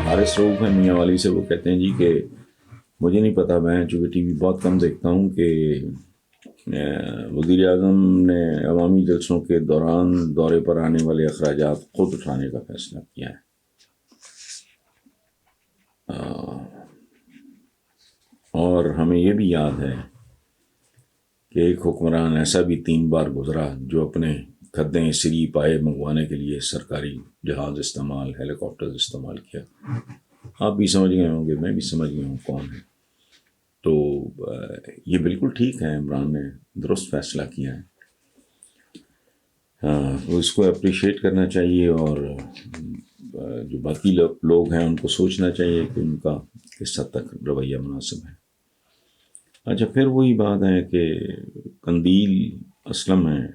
حارث رؤوف ہے میاں والی سے، وہ کہتے ہیں جی کہ مجھے نہیں پتا، میں چونکہ ٹی وی بہت کم دیکھتا ہوں، کہ وزیر اعظم نے عوامی جلسوں کے دوران دورے پر آنے والے اخراجات خود اٹھانے کا فیصلہ کیا ہے۔ اور ہمیں یہ بھی یاد ہے کہ ایک حکمران ایسا بھی 3 بار گزرا جو اپنے کھدیں سری پائے منگوانے کے لیے سرکاری جہاز استعمال، ہیلی کاپٹر استعمال کیا۔ آپ بھی سمجھ گئے ہوں گے، میں بھی سمجھ گیا ہوں کون ہے۔ تو یہ بالکل ٹھیک ہے، عمران نے درست فیصلہ کیا ہے، اس کو اپریشیٹ کرنا چاہیے، اور جو باقی لوگ ہیں ان کو سوچنا چاہیے کہ ان کا کس حد تک رویہ مناسب ہے۔ اچھا، پھر وہی بات ہے کہ قندیل اسلم ہے،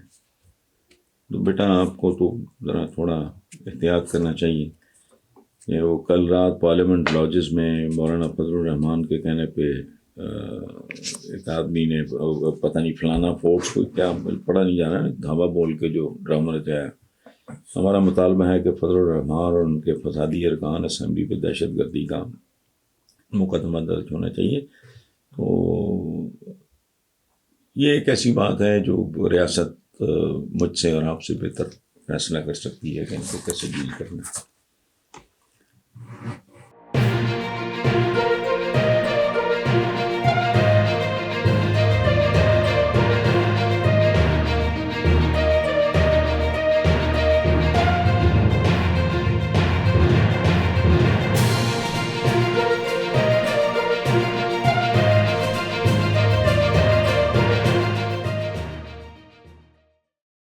تو بیٹا آپ کو تو ذرا تھوڑا احتیاط کرنا چاہیے کہ وہ کل رات پارلیمنٹ لاجز میں مولانا فضل الرحمان کے کہنے پہ ایک آدمی نے پتہ نہیں فلانا فورس کو کیا پڑھا نہیں جا رہا، دھاوا بول کے جو ڈرامہ رچایا۔ ہمارا مطالبہ ہے کہ فضل الرحمان اور ان کے فسادی ارکان اسمبلی پہ دہشت گردی کا مقدمہ درج ہونا چاہیے۔ تو یہ ایک ایسی بات ہے جو ریاست مجھ سے اور آپ سے بہتر فیصلہ کر سکتی ہے کہ ان کو کیسے ڈیل کرنا ہے۔